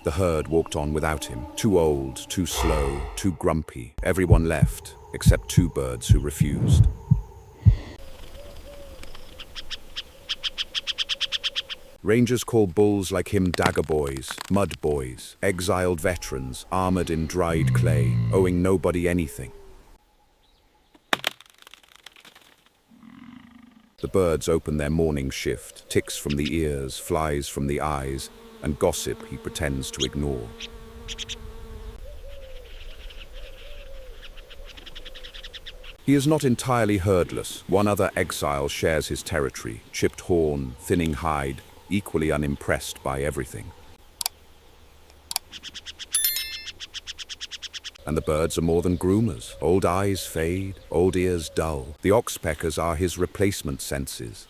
The herd walked on without him, too old, too slow, too grumpy. Everyone left, except two birds who refused. Rangers call bulls like him Dagga boys, mud boys, exiled veterans, armored in dried clay, owing nobody anything. The birds open their morning shift, ticks from the ears, flies from the eyes, and gossip he pretends to ignore. He is not entirely herdless. One other exile shares his territory, chipped horn, thinning hide, equally unimpressed by everything. And the birds are more than groomers. Old eyes fade, old ears dull. The oxpeckers are his replacement senses.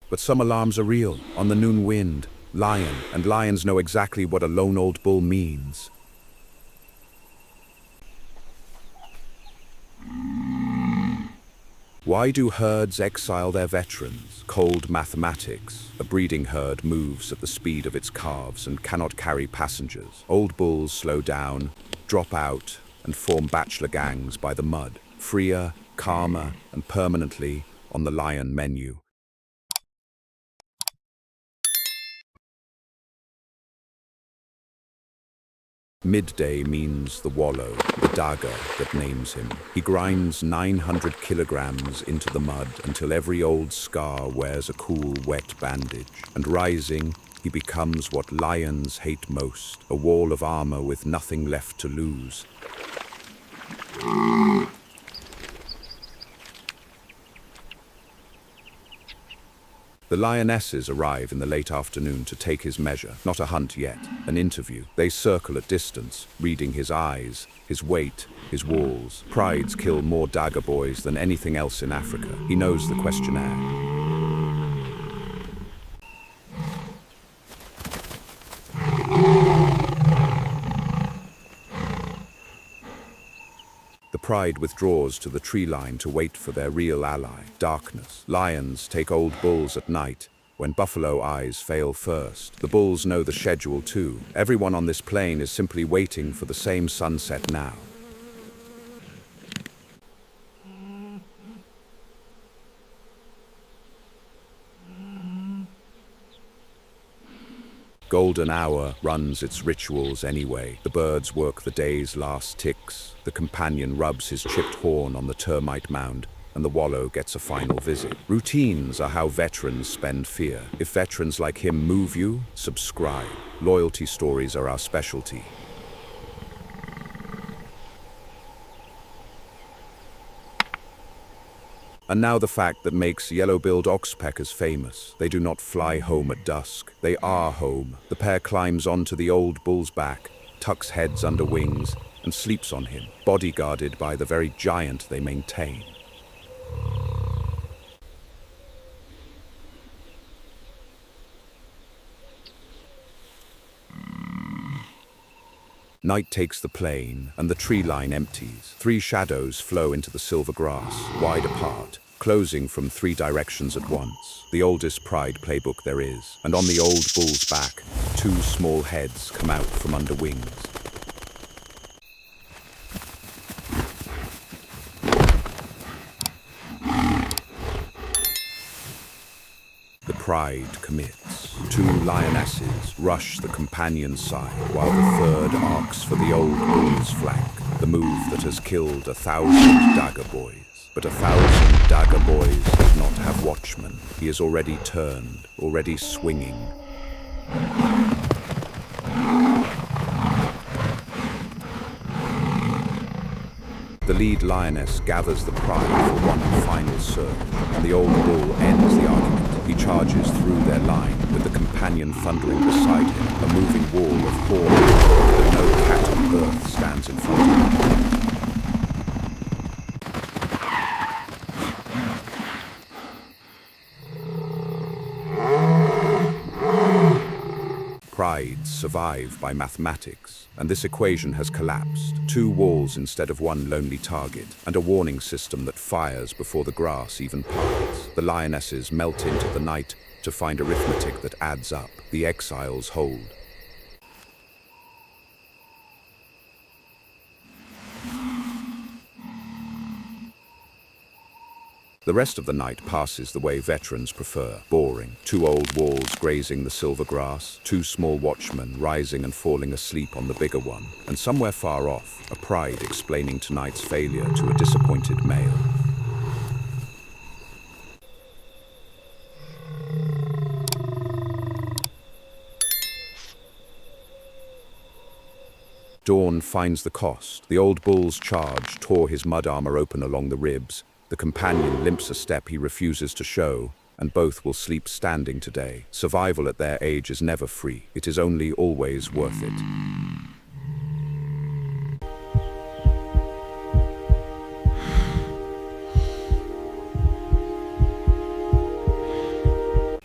But some alarms are real. On the noon wind, lion, and lions know exactly what a lone old bull means. Why do herds exile their veterans? Cold mathematics. A breeding herd moves at the speed of its calves and cannot carry passengers. Old bulls slow down, drop out, and form bachelor gangs by the mud, freer, calmer, and permanently on the lion menu. Midday means the wallow, the Dagga that names him. He grinds 900 kilograms into the mud until every old scar wears a cool, wet bandage. And rising, he becomes what lions hate most, a wall of armor with nothing left to lose. The lionesses arrive in the late afternoon to take his measure. Not a hunt yet, an interview. They circle at distance, reading his eyes, his weight, his walls. Prides kill more Dagga boys than anything else in Africa. He knows the questionnaire. The pride withdraws to the tree line to wait for their real ally, darkness. Lions take old bulls at night, when buffalo eyes fail first. The bulls know the schedule too. Everyone on this plain is simply waiting for the same sunset now. Golden hour runs its rituals anyway. The birds work the day's last ticks. The companion rubs his chipped horn on the termite mound, and the wallow gets a final visit. Routines are how veterans spend fear. If veterans like him move you, subscribe. Loyalty stories are our specialty. And now the fact that makes yellow-billed oxpeckers famous. They do not fly home at dusk. They are home. The pair climbs onto the old bull's back, tucks heads under wings, and sleeps on him, bodyguarded by the very giant they maintain. Night takes the plain, and the tree line empties. Three shadows flow into the silver grass, wide apart, closing from three directions at once. The oldest pride playbook there is, and on the old bull's back, two small heads come out from under wings. The pride commits. Two lionesses rush the companion's side, while the third arcs for the old bull's flank, the move that has killed 1,000 Dagga boys. But 1,000 Dagga boys does not have Watchmen. He is already turned, already swinging. The lead lioness gathers the pride for one final surge, and the old bull ends the argument. He charges through their line, with the companion thundering beside him, a moving wall of horns that no cat on earth stands in front of him. prides survive by mathematics, and this equation has collapsed. 2 walls instead of 1 lonely target, and a warning system that fires before the grass even parts. The lionesses melt into the night to find arithmetic that adds up. The exiles hold. The rest of the night passes the way veterans prefer, boring. 2 old walls grazing the silver grass, 2 small watchmen rising and falling asleep on the bigger one, and somewhere far off, a pride explaining tonight's failure to a disappointed male. Dawn finds the cost. The old bull's charge tore his mud armor open along the ribs. The companion limps a step he refuses to show, and both will sleep standing today. Survival at their age is never free. It is only always worth it.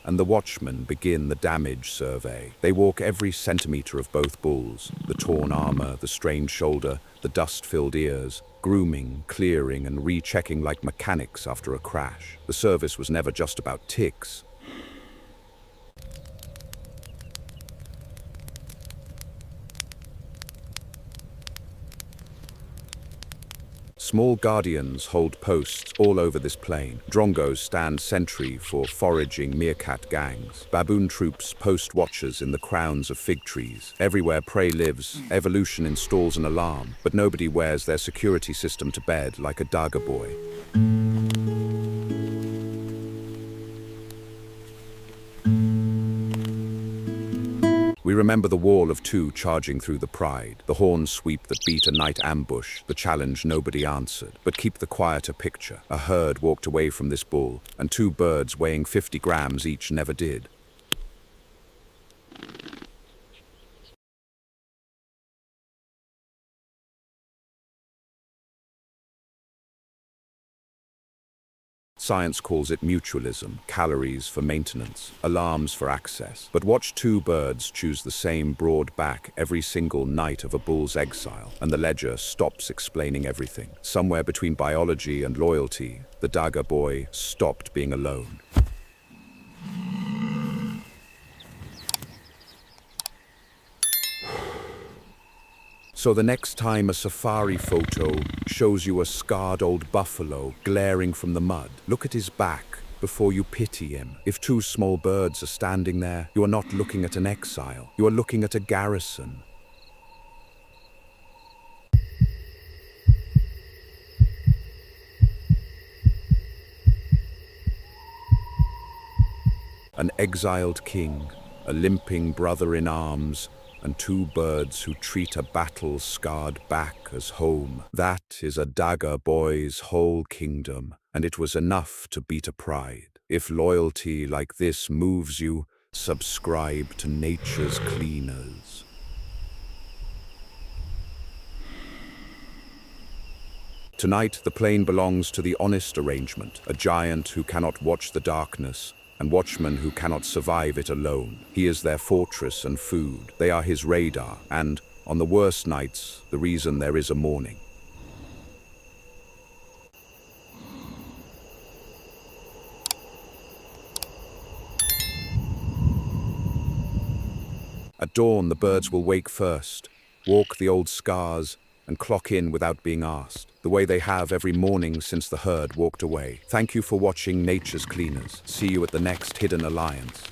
And the watchmen begin the damage survey. They walk every centimeter of both bulls, the torn armor, the strained shoulder, the dust-filled ears, grooming, clearing, and rechecking like mechanics after a crash. The service was never just about ticks. Small guardians hold posts all over this plain. Drongos stand sentry for foraging meerkat gangs. Baboon troops post watchers in the crowns of fig trees. Everywhere prey lives, evolution installs an alarm, but nobody wears their security system to bed like a Dagga boy. We remember the wall of 2 charging through the pride, the horn sweep that beat a night ambush, the challenge nobody answered. But keep the quieter picture. A herd walked away from this bull, and 2 birds weighing 50 grams each never did. Science calls it mutualism, calories for maintenance, alarms for access. But watch 2 birds choose the same broad back every single night of a bull's exile, and the ledger stops explaining everything. Somewhere between biology and loyalty, the Dagga boy stopped being alone. So the next time a safari photo shows you a scarred old buffalo glaring from the mud, look at his back before you pity him. If 2 small birds are standing there, you are not looking at an exile. You are looking at a garrison. An exiled king, a limping brother in arms, and 2 birds who treat a battle-scarred back as home. That is a Dagga boy's whole kingdom, and it was enough to beat a pride. If loyalty like this moves you, subscribe to nature's cleaners. Tonight, the plain belongs to the honest arrangement, a giant who cannot watch the darkness, and watchmen who cannot survive it alone. He is their fortress and food. They are his radar, and, on the worst nights, the reason there is a morning. At dawn, the birds will wake first, walk the old scars, and clock in without being asked, the way they have every morning since the herd walked away. Thank you for watching Nature's Cleaners. See you at the next Hidden Alliance.